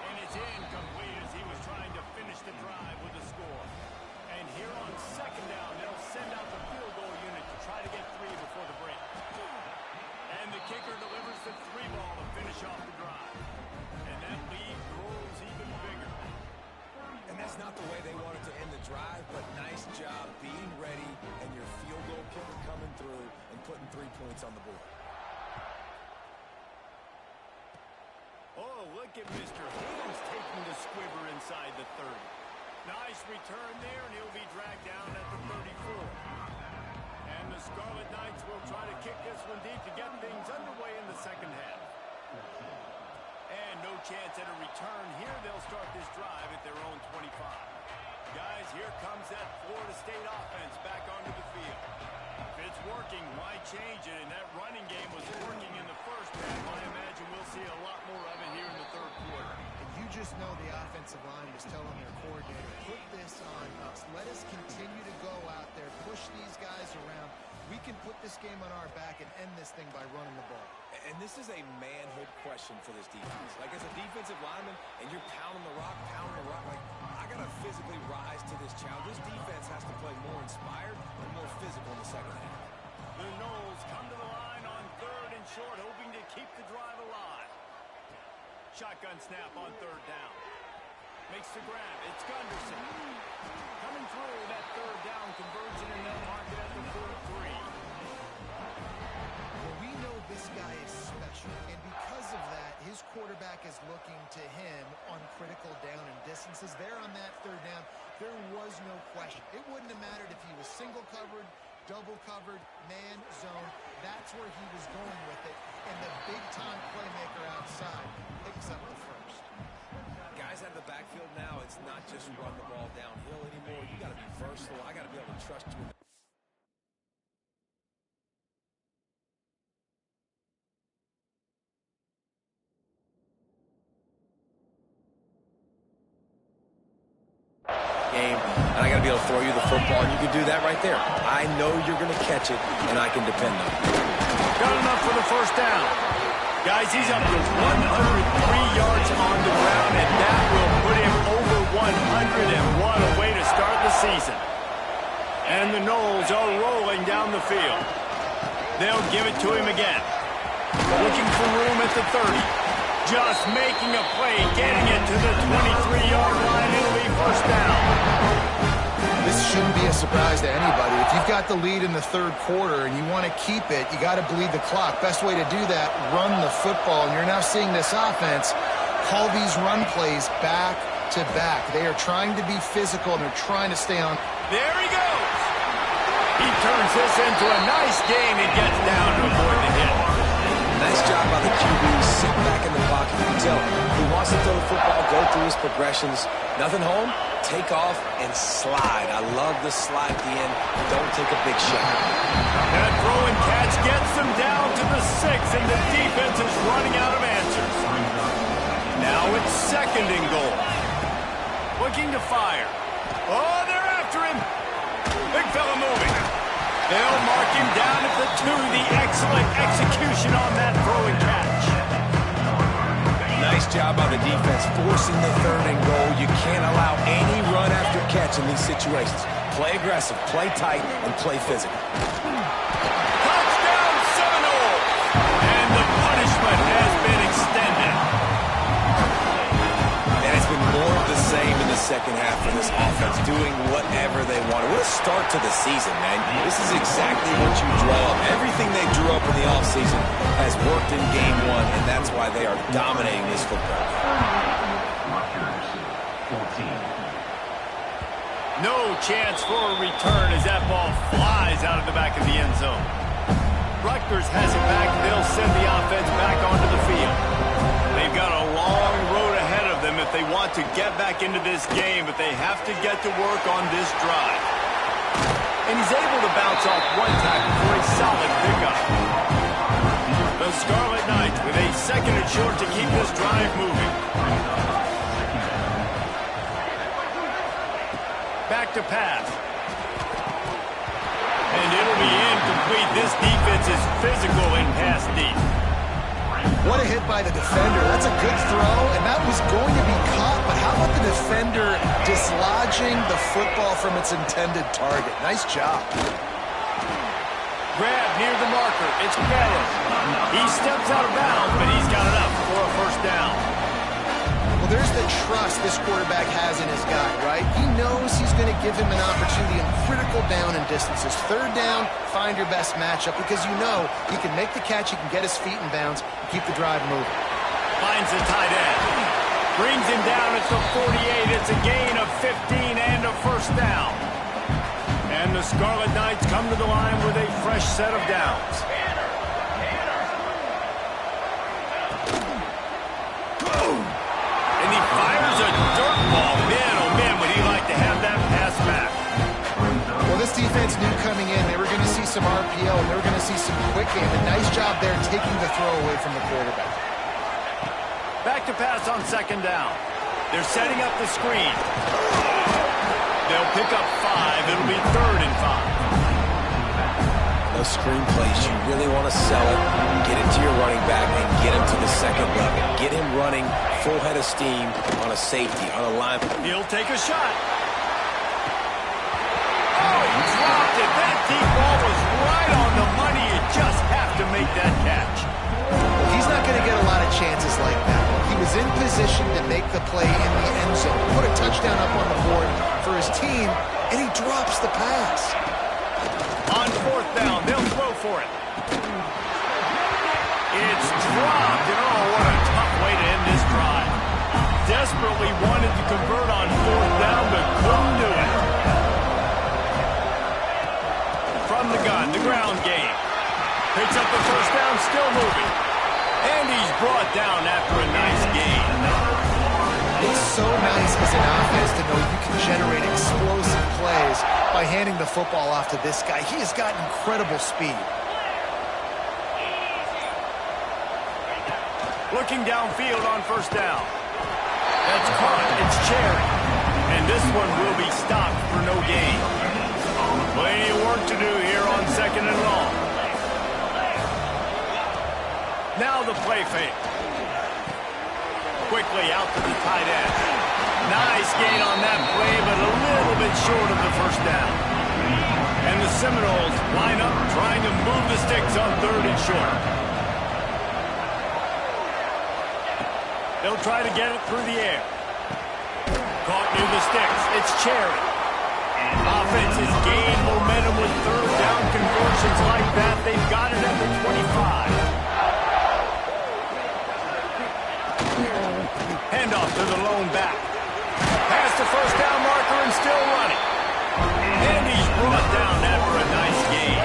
Speaker 1: And it's incomplete as he was trying to finish the drive with a score. And here on second down, they'll send out the field goal unit to try to get 3 before the break. And the kicker delivers the 3 ball to finish off the drive. And that lead grows even bigger.
Speaker 3: And that's not the way they wanted to end the drive, but nice job being ready and your field goal kicker coming through and putting 3 points on the board.
Speaker 1: Oh, look at Mr. Higgins taking the squiver inside the 30. Nice return there, and he'll be dragged down at the 34. And the Scarlet Knights will try to kick this one deep to get things underway in the second half. And no chance at a return here. They'll start this drive at their own 25. Guys, here comes that Florida State offense back onto the field. If it's working, why change it? And that running game was working in the first half. I imagine we'll see a lot more of it here in the third quarter.
Speaker 2: And you just know the offensive line was telling their coordinator, put this on us. Let us continue to go out there, push these guys around. We can put this game on our back and end this thing by running the ball.
Speaker 3: And this is a manhood question for this defense. Like, as a defensive lineman, and you're pounding the rock, like, I got to physically rise to this challenge. This defense has to play more inspired and more physical in the second half.
Speaker 1: The Noles come to the line on third and short, hoping to keep the drive alive. Shotgun snap on third down. Makes the grab. It's Gunderson. Coming through that third down conversion, and they'll mark it at the 43.
Speaker 2: Well, we know this guy is special, and because of that, his quarterback is looking to him on critical down and distances. There on that third down, there was no question. It wouldn't have mattered if he was single covered, double covered, man, zone. That's where he was going with it, and the big-time playmaker outside picks up the first.
Speaker 3: Guys out of the backfield now, it's not just run the ball downhill anymore. You got to be versatile. I got to be able to trust you. Game, and I got to be able to throw you the football, and you can do that right there. I know you're going to catch it, and I can depend on it.
Speaker 1: Got enough for the first down. Guys, he's up to 103 yards on the ground, and that will put him over 100, and what a way to start the season. And the Noles are rolling down the field. They'll give it to him again. Looking for room at the 30. Just making a play, getting it to the 23-yard line. It'll be first down.
Speaker 2: This shouldn't be a surprise to anybody. If you've got the lead in the third quarter and you want to keep it, you got to bleed the clock. Best way to do that, run the football. And you're now seeing this offense call these run plays back to back. They are trying to be physical, and they're trying to stay on.
Speaker 1: There he goes. He turns this into a nice gain and gets down to avoid the hit.
Speaker 3: Nice job by the QB. Sit back in the pocket. You can tell if he wants to throw the football, go through his progressions. Nothing home, take off and slide. I love the slide at the end. Don't take a big shot.
Speaker 1: That throw and catch gets them down to the 6, and the defense is running out of answers. Now it's second and goal. Looking to fire. Oh, they're after him. Big fella moving. They'll mark him down at the 2. The excellent execution on that throw and catch.
Speaker 3: Nice job by the defense forcing the third and goal. You can't allow any run after catch in these situations. Play aggressive, play tight, and play physical.
Speaker 1: Touchdown Seminoles! And the punishment has been extended.
Speaker 3: And it's been more of the same in the second half for this offense, doing whatever they want. What a start to to the season, man. This is exactly what you draw up. Everything they drew up in the offseason has worked in game one, and that's why they are dominating this football game.
Speaker 5: Rutgers 14.
Speaker 1: No chance for a return as that ball flies out of the back of the end zone. Rutgers has it back. They'll send the offense back onto the field. They've got a long road ahead of them if they want to get back into this game, but they have to get to work on this drive. And he's able to bounce off one tackle for a solid pickup. The Scarlet Knights with a second and short to keep this drive moving. Back to pass. And it'll be incomplete. This defense is physical in pass deep.
Speaker 2: What a hit by the defender. That's a good throw, and that was going to be caught, but how about the defender dislodging the football from its intended target? Nice job.
Speaker 1: Grab near the marker. It's Gallup. He steps out of bounds, but he's got enough for a first down.
Speaker 2: Well, there's the trust this quarterback has in his guy, right? He knows he's going to give him an opportunity in critical down and distances. Third down, find your best matchup because you know he can make the catch, he can get his feet in bounds, and keep the drive moving.
Speaker 1: Finds the tight end. Brings him down at the 48. It's a gain of 15 and a first down. And the Scarlet Knights come to the line with a fresh set of downs. And he fires a dirt ball. Man, oh man, would he like to have that pass back.
Speaker 2: Well, this defense knew coming in they were going to see some RPO and they were going to see some quick game. A nice job there taking the throw away from the quarterback.
Speaker 1: Back to pass on second down. They're setting up the screen. They'll pick up 5. It'll be 3rd and 5.
Speaker 3: Those screen plays, you really want to sell it, get it to your running back, and get him to the second level. Get him running full head of steam on a safety, on a line.
Speaker 1: He'll take a shot. Oh, he dropped it. That deep ball was right on the money. You just have to make that catch.
Speaker 2: Well, he's not going to get a lot of chances like that. He was in position to make the play in the end zone, put a touchdown up on the board for his team, and he drops the pass.
Speaker 1: On 4th down, they'll throw for it. It's dropped, and oh, what a tough way to end this drive. Desperately wanted to convert on 4th down, but couldn't do it. From the gun, the ground game. Picks up the first down, still moving. And he's brought down after a nice gain.
Speaker 2: It's so nice as an offense to know you can generate explosive plays by handing the football off to this guy. He has got incredible speed.
Speaker 1: Looking downfield on first down. That's caught. It's Cherry. And this one will be stopped for no gain. Plenty of work to do here on 2nd and long. Now the play fake. Quickly out to the tight end. Nice gain on that play, but a little bit short of the first down. And the Seminoles line up trying to move the sticks on 3rd and short. They'll try to get it through the air. Caught near the sticks. It's Cherry. Offense has gained momentum with 3rd down conversions like that. They've got it at the 25. Handoff to the lone back. Past the first down marker and still running. And he's brought down after a nice gain.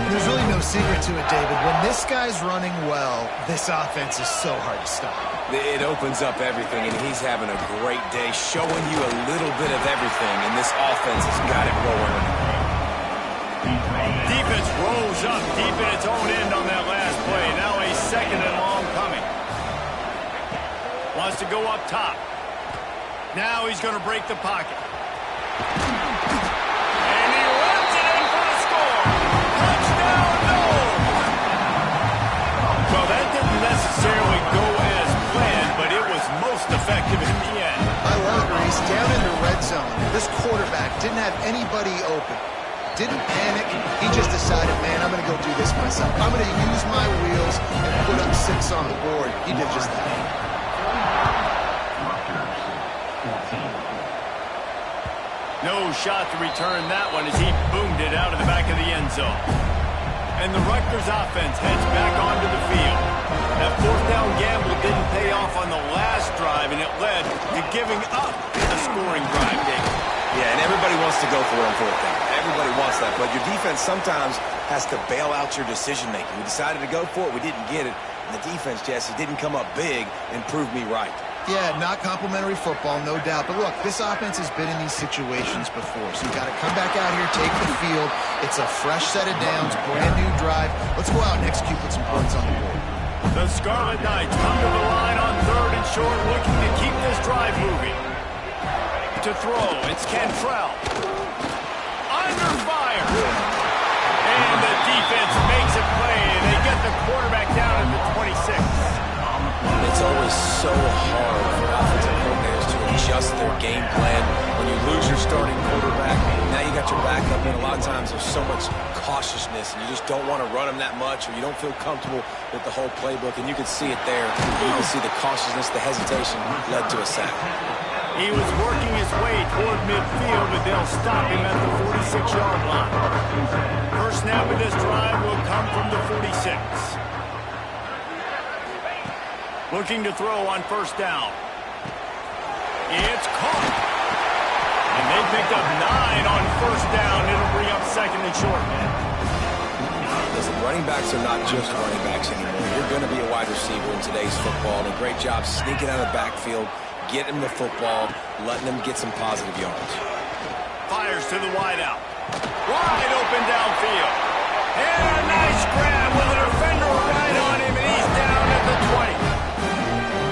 Speaker 2: There's really no secret to it, David. When this guy's running well, this offense is so hard to stop.
Speaker 3: It opens up everything, and he's having a great day, showing you a little bit of everything, and this offense has got it rolling.
Speaker 1: Defense rolls up deep in its own end on that last play. Now a 2nd and long coming. Wants to go up top. Now he's going to break the pocket. And he runs it in for the score. Touchdown, no! Well, that didn't necessarily go as planned, but it was most effective in the end.
Speaker 2: I love it, Reese. Down in the red zone, this quarterback didn't have anybody open. Didn't panic. He just decided, man, I'm going to go do this myself. I'm going to use my wheels and put up 6 on the board. He did just that.
Speaker 1: No shot to return that one as he boomed it out of the back of the end zone. And the Rutgers offense heads back onto the field. That fourth down gamble didn't pay off on the last drive, and it led to giving up a scoring drive, Dave.
Speaker 3: Yeah, and everybody wants to go for it on fourth down. Everybody wants that, but your defense sometimes has to bail out your decision-making. We decided to go for it. We didn't get it. And the defense, Jesse, didn't come up big and prove me right.
Speaker 2: Yeah, not complimentary football, no doubt. But look, this offense has been in these situations before. So you got to come back out here, take the field. It's a fresh set of downs, brand new drive. Let's go out and execute with some points on the board.
Speaker 1: The Scarlet Knights come to the line on 3rd and short, looking to keep this drive moving. To throw, it's Cantrell. Under fire. And the defense makes a play, and they get the quarterback down at the 26.
Speaker 3: It's always so hard for offensive coordinators to adjust their game plan. When you lose your starting quarterback, now you got your backup, and a lot of times there's so much cautiousness, and you just don't want to run them that much, or you don't feel comfortable with the whole playbook, and you can see it there. You can see the cautiousness, the hesitation led to a sack.
Speaker 1: He was working his way toward midfield, but they'll stop him at the 46-yard line. First snap of this drive will come from the 46. Looking to throw on first down. It's caught. And they picked up 9 on first down. It'll bring up 2nd and short.
Speaker 3: Listen, running backs are not just running backs anymore. You're going to be a wide receiver in today's football. And a great job sneaking out of the backfield, getting him the football, letting him get some positive yards.
Speaker 1: Fires to the wideout. Wide open downfield. And a nice grab with a defender right on him, and he's down at the 20.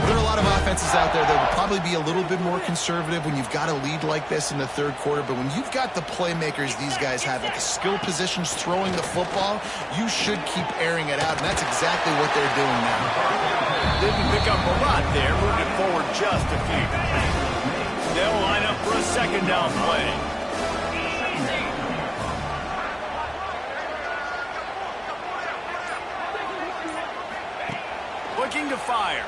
Speaker 2: There are a lot of offenses out there that will probably be a little bit more conservative when you've got a lead like this in the 3rd quarter. But when you've got the playmakers these guys have at the skill positions throwing the football, you should keep airing it out. And that's exactly what they're doing now.
Speaker 1: Didn't pick up a lot there, moved it forward just a few. They'll line up for a 2nd down play. Looking to fire.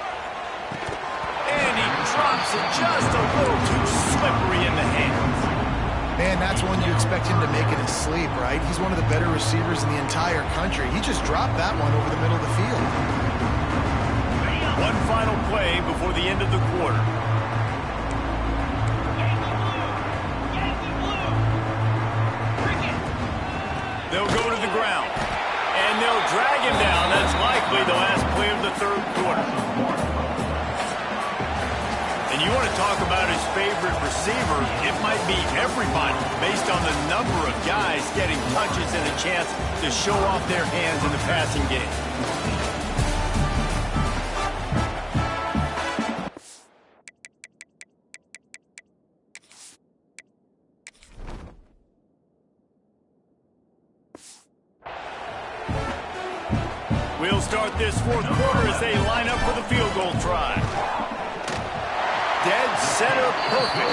Speaker 1: And he drops it just a little too slippery in the hands.
Speaker 2: Man, that's one you expect him to make in his sleep, right? He's one of the better receivers in the entire country. He just dropped that one over the middle of the field.
Speaker 1: One final play before the end of the quarter. They'll go to the ground. And they'll drag him down. That's likely the last play of the 3rd quarter. And you want to talk about his favorite receiver, it might be everybody based on the number of guys getting touches and a chance to show off their hands in the passing game. We'll start this 4th quarter as they line up for the field goal try. Dead center perfect.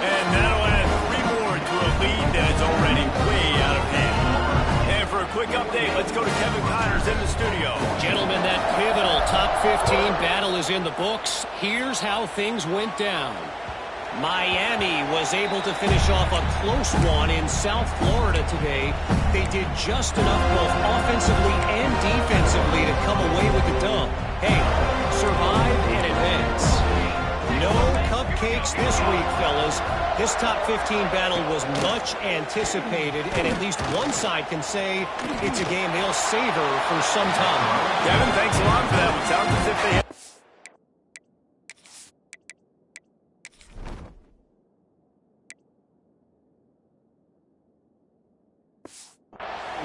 Speaker 1: And that'll add 3 more to a lead that's already way out of hand. And for a quick update, let's go to Kevin Connors in the studio.
Speaker 4: Gentlemen, that pivotal top 15 battle is in the books. Here's how things went down. Miami was able to finish off a close one in South Florida today. They did just enough both offensively and defensively to come away with the dub. Hey, survive and advance. No cupcakes this week, fellas. This top 15 battle was much anticipated, and at least one side can say it's a game they'll savor for some time.
Speaker 1: Kevin, thanks a lot for that. It sounds as if they have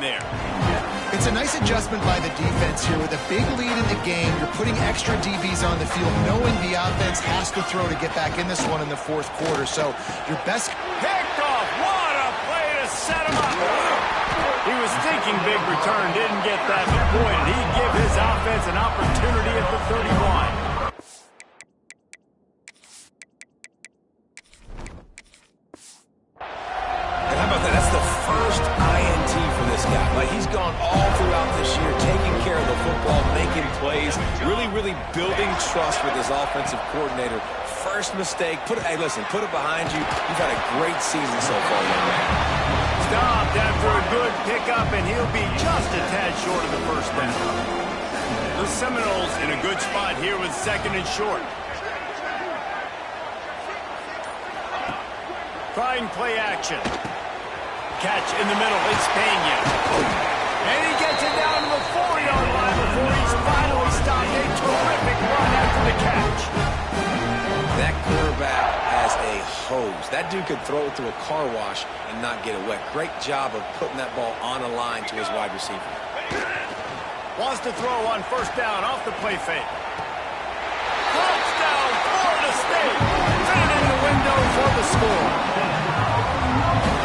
Speaker 1: there.
Speaker 2: It's a nice adjustment by the defense here. With a big lead in the game, you're putting extra DBs on the field, knowing the offense has to throw to get back in this one in the 4th quarter. So your best...
Speaker 1: Picked off. What a play to set him up. He was thinking big return, didn't get that, but boy, did he give his offense an opportunity at the 31.
Speaker 3: And how about that? That's the first INT for this guy. Like, he's gone all throughout this year, taking care of the football, making plays, really building trust with his offensive coordinator. first mistake. Hey, listen, put it behind you. You've had a great season so far, young man.
Speaker 1: Stopped after a good pickup, and he'll be just a tad short of the first down. The Seminoles in a good spot here with second and short. Trying play action. Catch in the middle. It's Pena. And he gets it down to the 4-yard line before he's finally stopped. A terrific run after the catch.
Speaker 3: That quarterback has a hose. That dude could throw it through a car wash and not get it wet. Great job of putting that ball on a line to his wide receiver.
Speaker 1: Wants to throw on first down off the play fake. Touchdown, Florida State. Put it in the window for the score.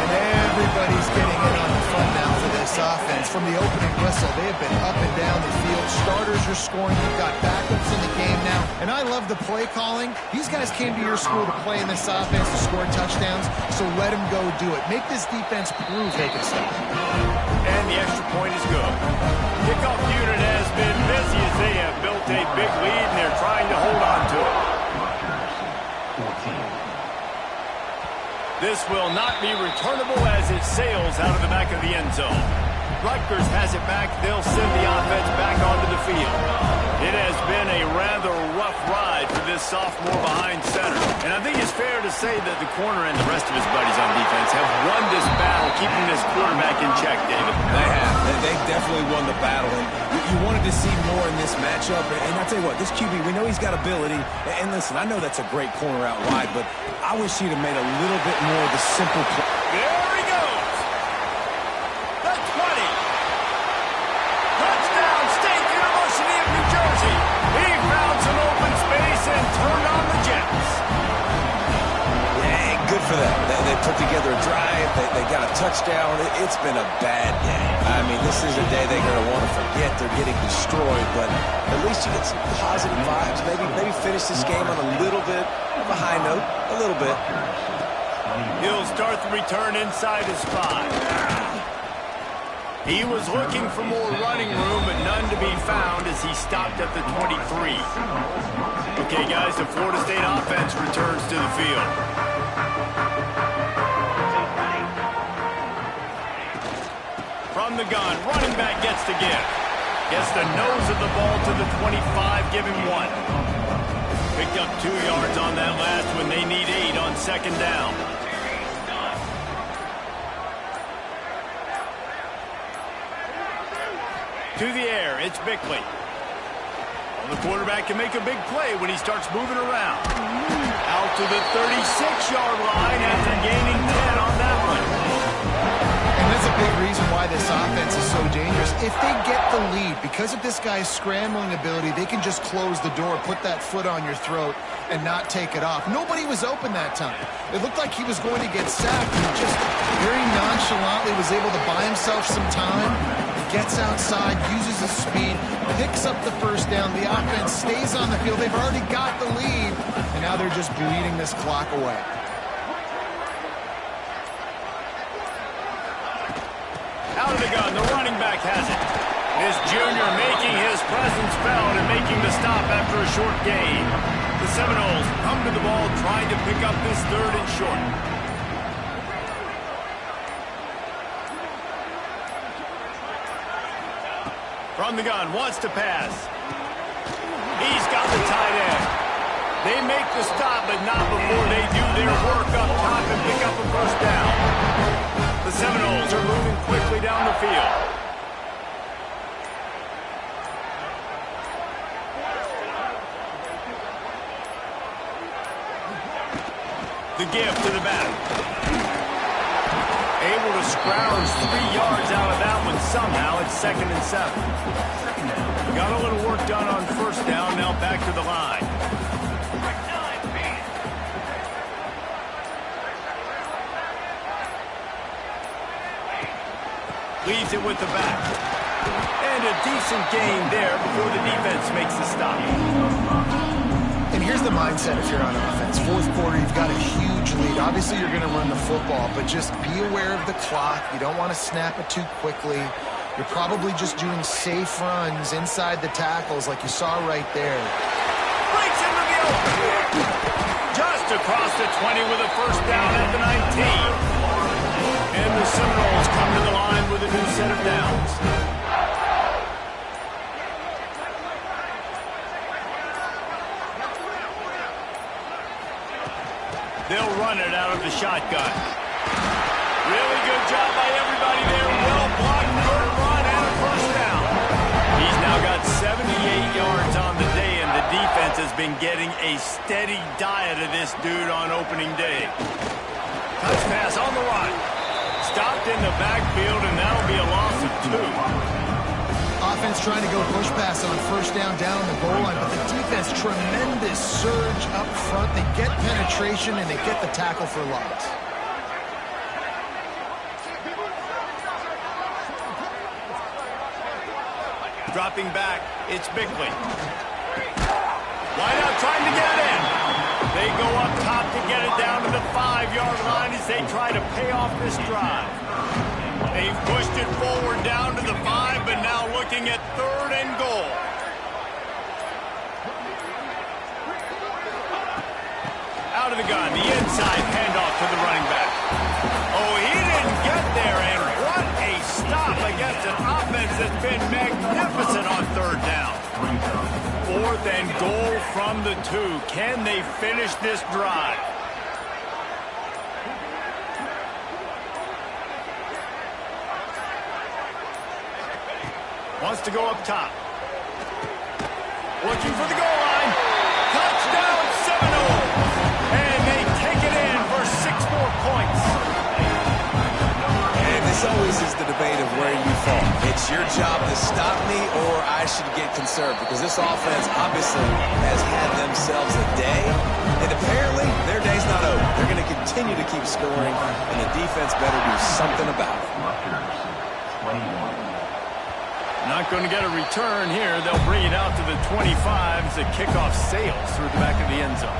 Speaker 2: And everybody's getting in on the fun now for this offense. From the opening whistle, they have been up and down the field. Starters are scoring. You've got backups in the game now. And I love the play calling. These guys came to your school to play in this offense to score touchdowns, so let them go do it. Make this defense prove they can stop.
Speaker 1: And the extra point is good. Kickoff unit has been busy as they have built a big lead, and they're trying to hold on to it.
Speaker 5: 14.
Speaker 1: This will not be returnable as it sails out of the back of the end zone. Rutgers has it back. They'll send the offense back onto the field. It has been a rather rough ride for this sophomore behind center. And I think it's fair to say that the corner and the rest of his buddies on defense have won this battle, keeping this quarterback in check, David.
Speaker 3: They have. They definitely won the battle. And you wanted to see more in this matchup. And I'll tell you what, this QB, we know he's got ability. And listen, I know that's a great corner out wide, but I wish he'd have made a little bit more of the simple play.
Speaker 1: There he goes. The 20. Touchdown, State University of New Jersey. He found some open space and turned on the Jets.
Speaker 3: Yeah, good for them. They put together a drive. They got a touchdown. It's been a bad day. I mean, this is a day they're going to want to forget. They're getting destroyed, but at least you get some positive vibes. Maybe finish this game on a little bit of a high note. A little bit.
Speaker 1: He'll start the return inside his 5. He was looking for more running room, but none to be found as he stopped at the 23. Okay, guys, the Florida State offense returns to the field. From the gun, running back gets the give. Gets the nose of the ball to the 25, giving 1. Picked up 2 yards on that last when they need 8 on second down. To the air, it's Bickley. Well, the quarterback can make a big play when he starts moving around. Out to the 36-yard line after gaining 10 on that one.
Speaker 2: And that's a big reason why this offense is so dangerous. If they get the lead, because of this guy's scrambling ability, they can just close the door, put that foot on your throat, and not take it off. Nobody was open that time. It looked like he was going to get sacked, and just very nonchalantly was able to buy himself some time. Gets outside, uses his speed, picks up the first down. The offense stays on the field. They've already got the lead, and now they're just bleeding this clock away.
Speaker 1: Out of the gun, the running back has it. This junior making his presence felt and making the stop after a short gain. The Seminoles come to the ball trying to pick up this 3rd and short. From the gun, wants to pass. He's got the tight end. They make the stop, but not before they do their work up top and pick up a first down. The Seminoles are moving quickly down the field. The give to the back. Able to scrounge 3 yards out of that one somehow. It's 2nd and 7. Got a little work done on first down. Now back to the line. Leaves it with the back. And a decent gain there before the defense makes the stop.
Speaker 2: And here's the mindset if you're on offense. 4th quarter, you've got a huge lead. Obviously, you're going to run the football, but just be aware of the clock. You don't want to snap it too quickly. You're probably just doing safe runs inside the tackles like you saw right there.
Speaker 1: Breaks into the open. 20 with a first down at the 19. And the Seminoles come to the line with a new set of downs. They'll run it out of the shotgun. Really good job by everybody there. Well blocked, good run, and a first down. He's now got 78 yards on the day, and the defense has been getting a steady diet of this dude on opening day. Touch pass on the run. Stopped in the backfield, and that'll be a loss of 2.
Speaker 2: Offense trying to go push pass on first down the goal line, but the defense, tremendous surge up front. They get penetration, and they get the tackle for loss.
Speaker 1: Dropping back, it's Bickley. Wide out trying to get it in. They go up top to get it down to the 5-yard line as they try to pay off this drive. They've pushed it forward down to the 5, but now looking at 3rd and goal. Out of the gun, the inside handoff to the running back. Oh, he didn't get there, and what a stop against an offense that's been magnificent on 3rd down. 4th and goal from the 2. Can they finish this drive? Wants to go up top. Looking for the goal line. Touchdown Seminoles! And they take it in for 6 more points.
Speaker 3: And this always is the debate of where you fall. It's your job to stop me, or I should get conserved, because this offense obviously has had themselves a day, and apparently their day's not over. They're going to continue to keep scoring, and the defense better do something about it.
Speaker 5: Rutgers, 21.
Speaker 1: Not going to get a return here. They'll bring it out to the 25 as the kickoff sails through the back of the end zone.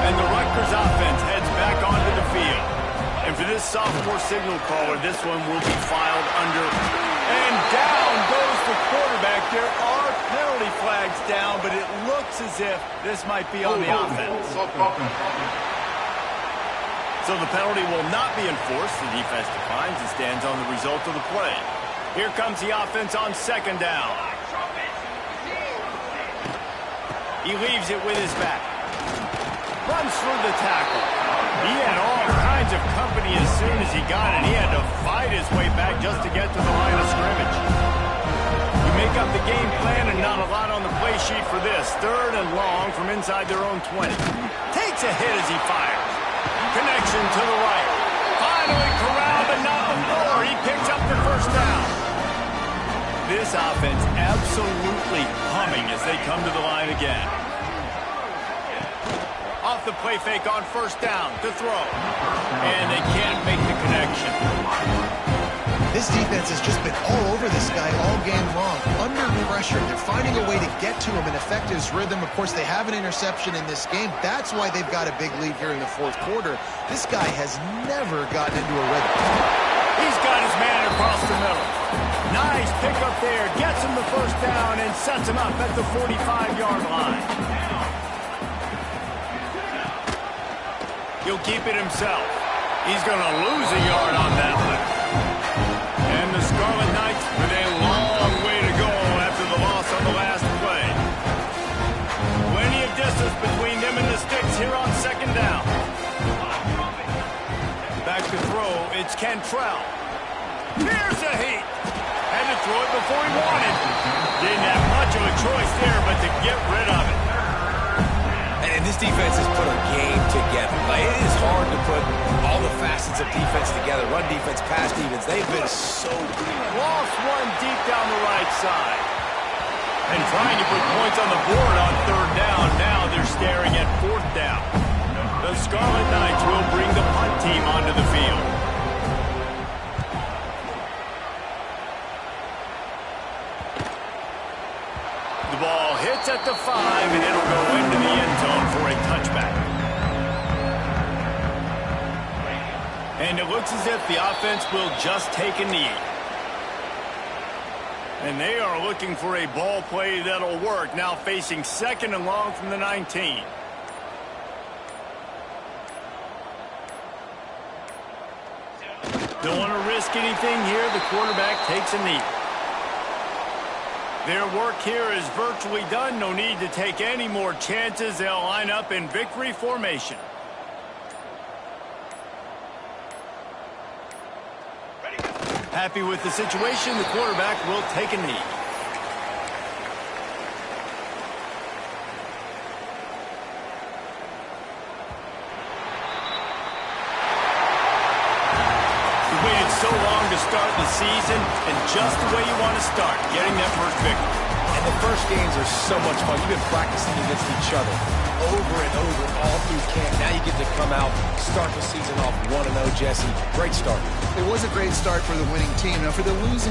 Speaker 1: And the Rutgers offense heads back onto the field. And for this sophomore signal caller, this one will be filed under. And down goes the quarterback. There are penalty flags down, but it looks as if this might be on the offense. So the penalty will not be enforced. The defense declines and stands on the result of the play. Here comes the offense on 2nd down. He leaves it with his back. Runs through the tackle. He had all kinds of company as soon as he got it. He had to fight his way back just to get to the line of scrimmage. You make up the game plan and not a lot on the play sheet for this. 3rd and long from inside their own 20. Takes a hit as he fires. Connection to the right. Finally corralled, but not before. He picks up the first down. This offense absolutely humming as they come to the line again. Off the play fake on 1st down to throw. And they can't make the connection.
Speaker 2: This defense has just been all over this guy all game long. Under pressure, they're finding a way to get to him and affect his rhythm. Of course, they have an interception in this game. That's why they've got a big lead here in the 4th quarter. This guy has never gotten into a rhythm.
Speaker 1: He's got his man across the middle. Nice pickup there. Gets him the first down and sets him up at the 45-yard line. He'll keep it himself. He's going to lose a yard on that one. And the Scarlet Knights with a long way to go after the loss on the last play. Plenty of distance between them and the sticks here on 2nd down. Back to throw, it's Cantrell. Here's a heat. Had to throw it before he wanted. Didn't have much of a choice there, but to get rid of it.
Speaker 3: And this defense has put a game together. Like, it is hard to put all the facets of defense together. Run defense, pass defense, they've been so good.
Speaker 1: Lost one deep down the right side. And trying to put points on the board on 3rd down. Now they're staring at 4th down. The Scarlet Knights will bring the punt team onto the field. The ball hits at the 5, and it'll go into the end zone for a touchback. And it looks as if the offense will just take a knee. And they are looking for a ball play that'll work. Now facing 2nd and long from the 19. Don't want to risk anything here. The quarterback takes a knee. Their work here is virtually done. No need to take any more chances. They'll line up in victory formation. Happy with the situation, the quarterback will take a knee. You waited so long to start the season, and just the way you want to start, getting that first victory.
Speaker 3: And the first games are so much fun. You've been practicing against each other over and over all through camp. Now you get to come out, start the season off 1-0, Jesse. Great start.
Speaker 2: It was a great start for the winning team. Now, for the losing